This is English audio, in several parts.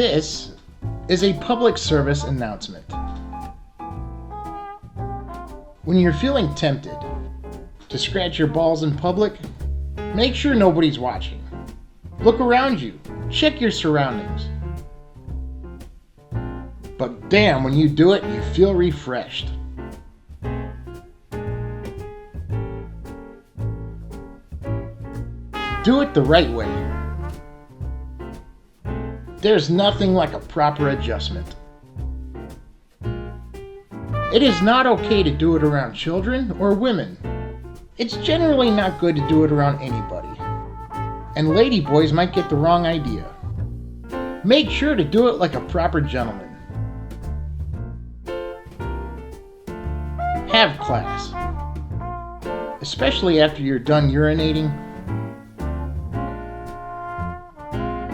This is a public service announcement. When you're feeling tempted to scratch your balls in public, make sure nobody's watching. Look around you. Check your surroundings. But damn, when you do it, you feel refreshed. Do it the right way. There's nothing like a proper adjustment. It is not okay to do it around children or women. It's generally not good to do it around anybody. And ladyboys might get the wrong idea. Make sure to do it like a proper gentleman. Have class. Especially after you're done urinating.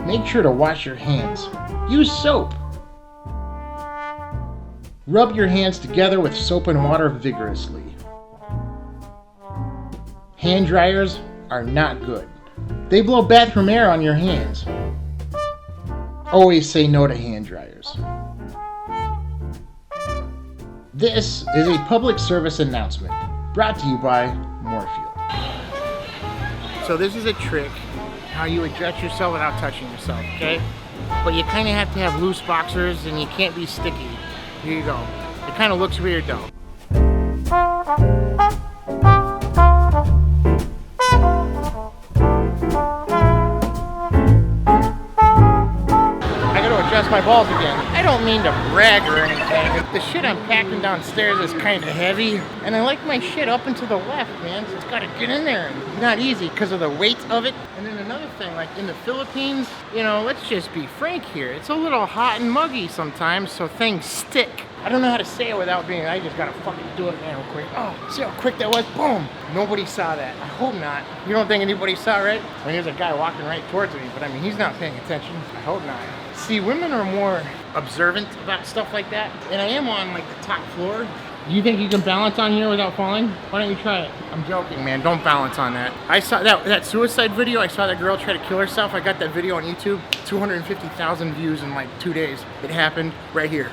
Make sure to wash your hands. Use soap. Rub your hands together with soap and water vigorously. Hand dryers are not good. They blow bathroom air on your hands. Always say no to hand dryers. This is a public service announcement brought to you by Morefield. So this is a trick how you adjust yourself without touching yourself, okay? But you kind of have to have loose boxers and you can't be sticky. Here you go. It kind of looks weird though. I gotta adjust my balls again. I don't mean to brag or anything. The shit I'm packing downstairs is kind of heavy, and I like my shit up and to the left, man. So it's gotta get in there. It's not easy because of the weight of it. And then another thing, like in the Philippines, you know, let's just be frank here. It's a little hot and muggy sometimes, so things stick. I don't know how to say it without being, I just gotta fucking do it, man, real quick. Oh, see how quick that was? Boom! Nobody saw that. I hope not. You don't think anybody saw, right? I mean, there's a guy walking right towards me, but I mean, he's not paying attention. I hope not. See, women are more observant about stuff like that, and I am on like the top floor. Do you think you can balance on here without falling? Why don't you try it? I'm joking, man. Don't balance on that. I saw that suicide video. I saw that girl try to kill herself. I got that video on YouTube. 250,000 views in like 2 days. It happened right here.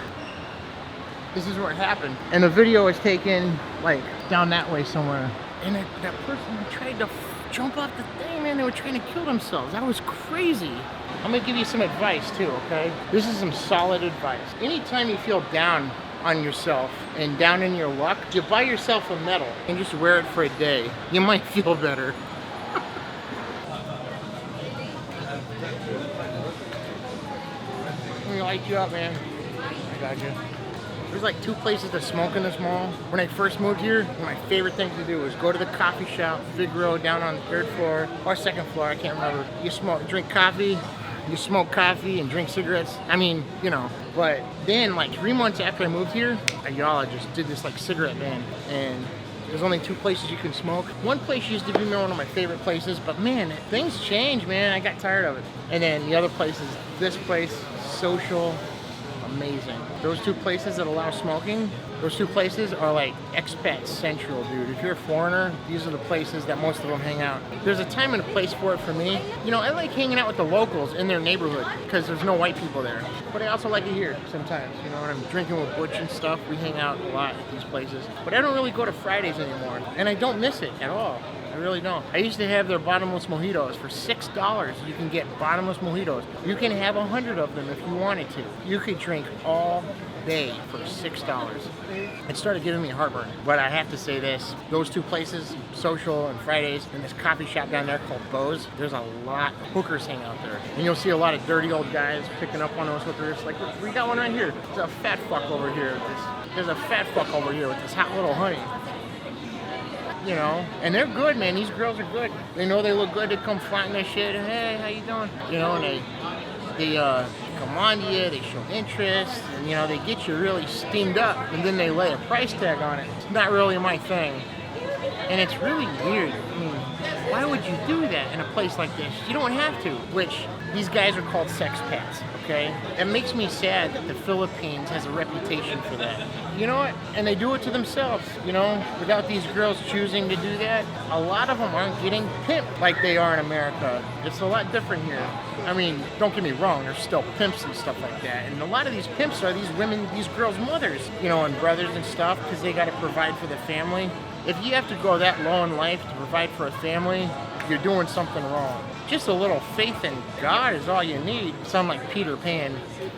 This is where it happened. And the video was taken like down that way somewhere. And that person tried to jump off the thing, man. They were trying to kill themselves. That was crazy. I'm gonna give you some advice too, okay? This is some solid advice. Anytime you feel down on yourself and down in your luck, you buy yourself a medal and just wear it for a day. You might feel better. Let me light you up, man. I got you. There's like 2 places to smoke in this mall. When I first moved here, one of my favorite things to do was go to the coffee shop, Big Row, down on the 3rd floor or 2nd floor, I can't remember. You drink coffee, you smoke coffee and drink cigarettes. I mean, you know. But then like 3 months after I moved here, y'all just did this like cigarette ban, and there's only 2 places you can smoke. One place used to be one of my favorite places, but man, things change, man. I got tired of it. And then the other place is this place, Social. Amazing. Those 2 places that allow smoking, those 2 places are like expat central, dude. If you're a foreigner, these are the places that most of them hang out. There's a time and a place for it for me. You know, I like hanging out with the locals in their neighborhood because there's no white people there. But I also like it here sometimes, you know, when I'm drinking with Butch and stuff, we hang out a lot at these places. But I don't really go to Fridays anymore, and I don't miss it at all. I really don't. I used to have their bottomless mojitos. For $6, you can get bottomless mojitos. You can have 100 of them if you wanted to. You could drink all day for $6. It started giving me heartburn. But I have to say this, those 2 places, Social and Fridays, and this coffee shop down there called Bo's, there's a lot of hookers hang out there. And you'll see a lot of dirty old guys picking up on those hookers. Like, we got one right here. There's a fat fuck over here. There's a fat fuck over here with this hot little honey. You know, and they're good, man. These girls are good. They know they look good. They come flaunting their shit. Hey, how you doing? You know, and they come on to you. They show interest, and you know, they get you really steamed up, and then they lay a price tag on it. It's not really my thing, and it's really weird. I mean, why would you do that in a place like this? You don't have to. Which, these guys are called sex pets, okay? It makes me sad that the Philippines has a reputation for that. You know what? And they do it to themselves, you know? Without these girls choosing to do that, a lot of them aren't getting pimped like they are in America. It's a lot different here. I mean, don't get me wrong, there's still pimps and stuff like that. And a lot of these pimps are these women, these girls' mothers, you know, and brothers and stuff, because they got to provide for the family. If you have to go that low in life to provide for a family, you're doing something wrong. Just a little faith in God is all you need. Sound like Peter Pan.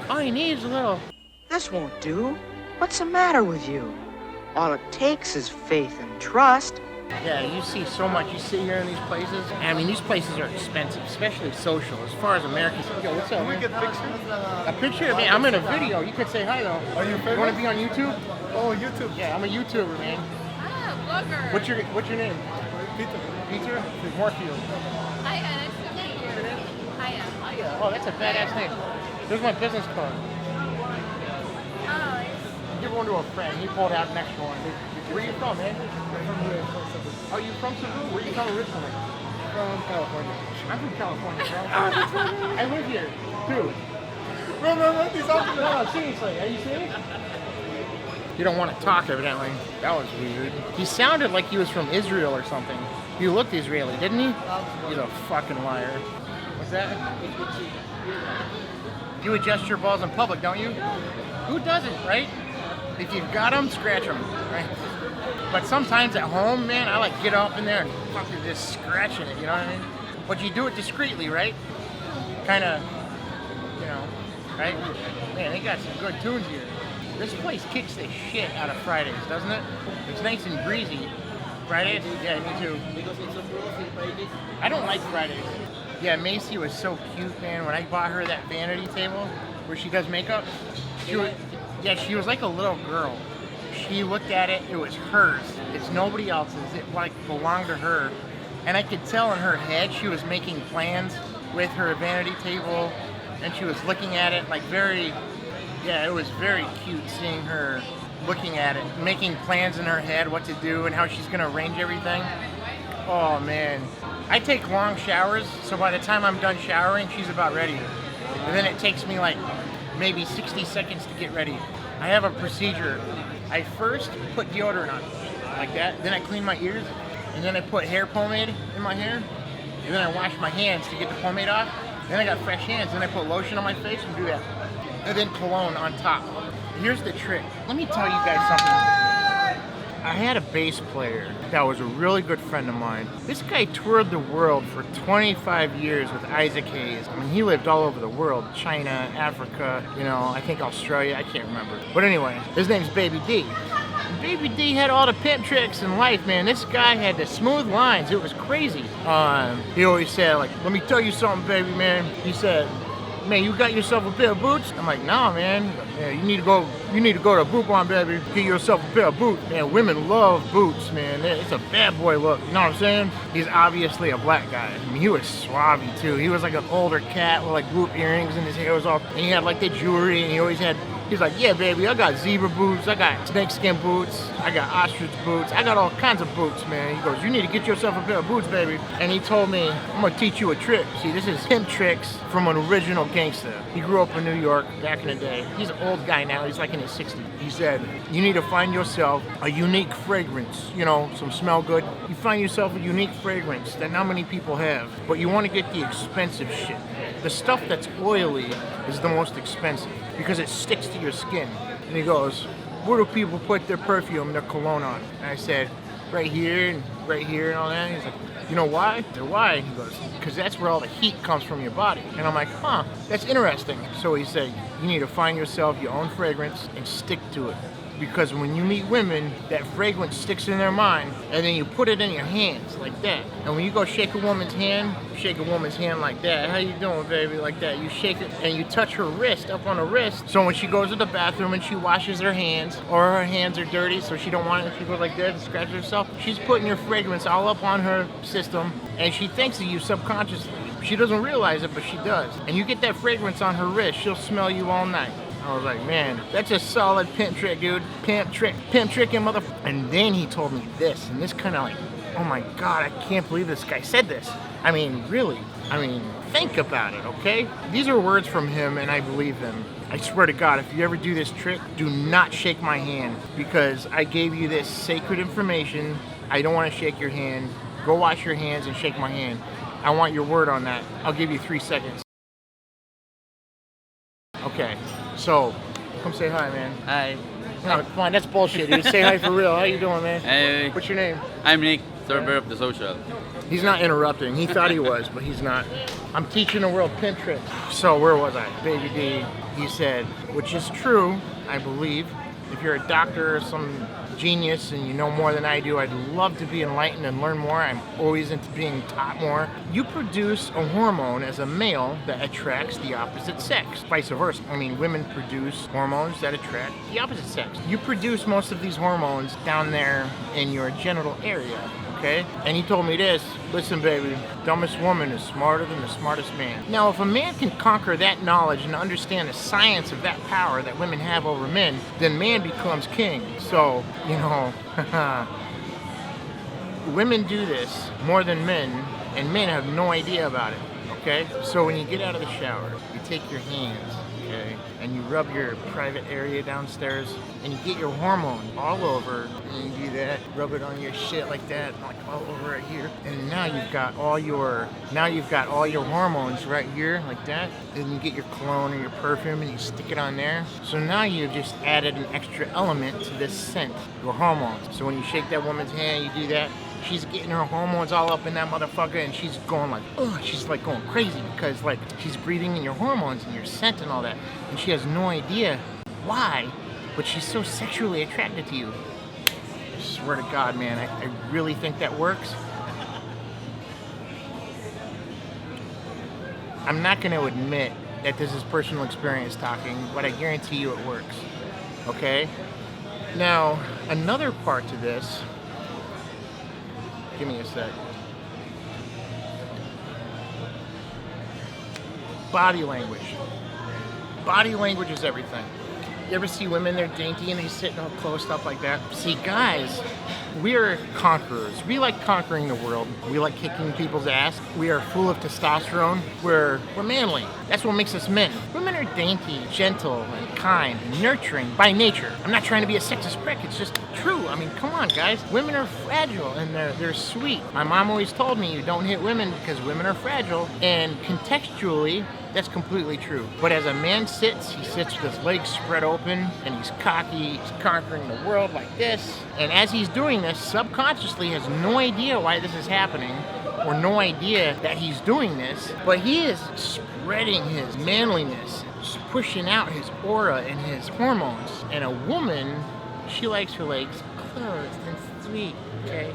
All you need is a little... This won't do. What's the matter with you? All it takes is faith and trust. Yeah, you see so much. You sit here in these places. I mean, these places are expensive, especially social. As far as Americans, yo, what's up? Can we get a picture? A picture? Man, I'm in a video. You could say hi though. Are you famous? You want to be on YouTube? Oh, YouTube. Yeah, I'm a YouTuber, man. Ah, vlogger. What's your name? Peter. Peter? Morefield. Hiya, nice to meet you. Hiya. Hiya. Oh, that's a badass name. There's my business card. Oh, Give one to a friend. He pulled out an extra one. Where are you from, man? Oh, you from Cebu? Where are you from originally? From California. I'm from California, bro. I live here, too. No, seriously. Are you serious? You don't want to talk, evidently. That was weird. He sounded like he was from Israel or something. He looked Israeli, didn't he? He's a fucking liar. What's that? You adjust your balls in public, don't you? Who doesn't, right? If you've got them, scratch them, right? But sometimes at home, man, I like get up in there and fucking just scratching it, you know what I mean? But you do it discreetly, right? Kind of, you know, right? Man, they got some good tunes here. This place kicks the shit out of Fridays, doesn't it? It's nice and breezy. Fridays? Yeah, me too. I don't like Fridays. Yeah, Macy was so cute, man. When I bought her that vanity table where she does makeup, she was like a little girl. She looked at it, it was hers. It's nobody else's. It like belonged to her. And I could tell in her head she was making plans with her vanity table, and she was looking at it like very, yeah, it was very cute seeing her looking at it, making plans in her head what to do and how she's gonna arrange everything. Oh man. I take long showers, so by the time I'm done showering, she's about ready. And then it takes me like maybe 60 seconds to get ready. I have a procedure. I first put deodorant on, like that. Then I clean my ears, and then I put hair pomade in my hair. And then I wash my hands to get the pomade off. Then I got fresh hands, then I put lotion on my face and do that. And then cologne on top. Here's the trick. Let me tell you guys something. I had a bass player that was a really good friend of mine. This guy toured the world for 25 years with Isaac Hayes. I mean, he lived all over the world. China, Africa, you know, I think Australia, I can't remember. But anyway, his name's Baby D. Baby D had all the pimp tricks in life, man. This guy had the smooth lines. It was crazy. He always said, like, let me tell you something, baby, man. He said, man, you got yourself a pair of boots? I'm like, nah, man. Yeah, you need to go to a boot barn, baby. Get yourself a pair of boots. Man, women love boots, man. It's a bad boy look. You know what I'm saying? He's obviously a black guy. I mean, he was suave too. He was like an older cat with like loop earrings and his hair was off. And he had like the jewelry and he always had, he's like, yeah, baby, I got zebra boots. I got snakeskin boots. I got ostrich boots. I got all kinds of boots, man. He goes, you need to get yourself a pair of boots, baby. And he told me, I'm gonna teach you a trick. See, this is pimp tricks from an original gangster. He grew up in New York back in the day. He's an old guy now. He's like in his 60s. He said, you need to find yourself a unique fragrance, you know, some smell good. You find yourself a unique fragrance that not many people have, but you want to get the expensive shit. The stuff that's oily is the most expensive because it sticks to your skin. And he goes, where do people put their perfume, their cologne on? And I said, right here and all that. And he's like, you know why? I said, why? He goes, because that's where all the heat comes from your body. And I'm like, huh, that's interesting. So he said, you need to find yourself your own fragrance and stick to it. Because when you meet women, that fragrance sticks in their mind, and then you put it in your hands like that. And when you go shake a woman's hand like that. How you doing, baby? Like that. You shake it, and you touch her wrist, up on her wrist. So when she goes to the bathroom and she washes her hands, or her hands are dirty, so she don't want it, she goes like that and scratches herself, she's putting your fragrance all up on her system, and she thinks of you subconsciously. She doesn't realize it, but she does. And you get that fragrance on her wrist, she'll smell you all night. I was like, man, that's a solid pimp trick, dude. Pimp tricking, motherfucker. And then he told me this, and this kind of like oh my God, I can't believe this guy said this. I mean, really. I mean, think about it, okay? These are words from him, and I believe them. I swear to God, if you ever do this trick, do not shake my hand, because I gave you this sacred information. I don't want to shake your hand. Go wash your hands and shake my hand. I want your word on that. I'll give you 3 seconds. Okay, so come say hi, man. Hi. No, come on, that's bullshit, dude. Say hi for real. How you doing, man? Hey. What's your name? I'm Nick, server of the social. He's not interrupting. He thought he was, but he's not. I'm teaching the world pin tricks. So where was I? Baby D, he said, which is true, I believe. If you're a doctor or some genius and you know more than I do, I'd love to be enlightened and learn more. I'm always into being taught more. You produce a hormone as a male that attracts the opposite sex. Vice versa. I mean, women produce hormones that attract the opposite sex. You produce most of these hormones down there in your genital area. Okay? And he told me this, listen baby, dumbest woman is smarter than the smartest man. Now if a man can conquer that knowledge and understand the science of that power that women have over men, then man becomes king. So, you know, women do this more than men, and men have no idea about it. Okay? So when you get out of the shower, you take your hands, okay, and you rub your private area downstairs, and you get your hormone all over, and you do that, rub it on your shit like that, like all over right here, and now you've got all your hormones right here, like that, and you get your cologne or your perfume, and you stick it on there. So now you've just added an extra element to this scent, your hormones. So when you shake that woman's hand, you do that, she's getting her hormones all up in that motherfucker, and she's going like, ugh, she's like going crazy because like she's breathing in your hormones and your scent and all that, and she has no idea why, but she's so sexually attracted to you. I swear to God, man, I really think that works. I'm not going to admit that this is personal experience talking, but I guarantee you it works. Okay? Now, another part to this. Give me a sec. Body language. Body language is everything. You ever see women, they're dainty and they sit all close up like that? See, guys, we're conquerors. We like conquering the world. We like kicking people's ass. We are full of testosterone. We're manly. That's what makes us men. Women are dainty, gentle, and kind, and nurturing by nature. I'm not trying to be a sexist prick. It's just true. I mean, come on, guys. Women are fragile and they're sweet. My mom always told me you don't hit women because women are fragile. And contextually, that's completely true. But as a man sits, he sits with his legs spread open and he's cocky. He's conquering the world like this. And as he's doing this, subconsciously has no idea why this is happening or no idea that he's doing this, but he is spreading his manliness, pushing out his aura and his hormones. And a woman, she likes her legs closed and sweet, okay?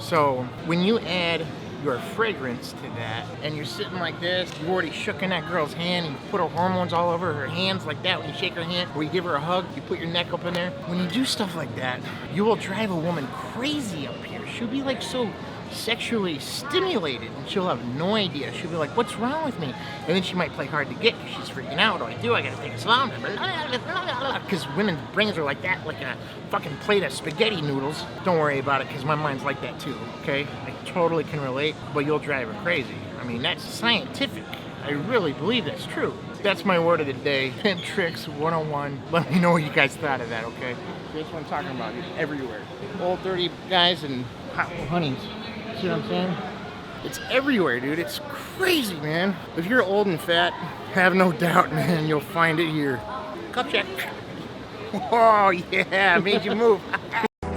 So when you add your fragrance to that, and you're sitting like this, you already shook in that girl's hand, you put her hormones all over her hands like that when you shake her hand, or you give her a hug, you put your neck up in there. When you do stuff like that, you will drive a woman crazy up here. She'll be like so sexually stimulated and she'll have no idea. She'll be like, what's wrong with me? And then she might play hard to get because she's freaking out. What do? I gotta take it slow. Because women's brains are like that, like a fucking plate of spaghetti noodles. Don't worry about it because my mind's like that too, okay? I totally can relate, but you'll drive her crazy. I mean, that's scientific. I really believe that's true. That's my word of the day. Pin Tricks 101. Let me know what you guys thought of that, okay? That's what I'm talking about. It's everywhere. Old dirty guys and hot honeys. See what I'm saying? It's everywhere, dude. It's crazy, man. If you're old and fat, have no doubt, man, you'll find it here. Cup check. Oh, yeah, made you move.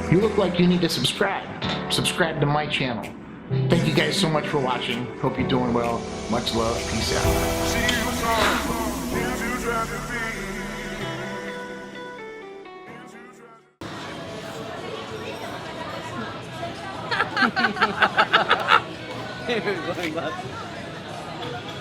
You look like you need to subscribe. Subscribe to my channel. Thank you guys so much for watching. Hope you're doing well. Much love. Peace out.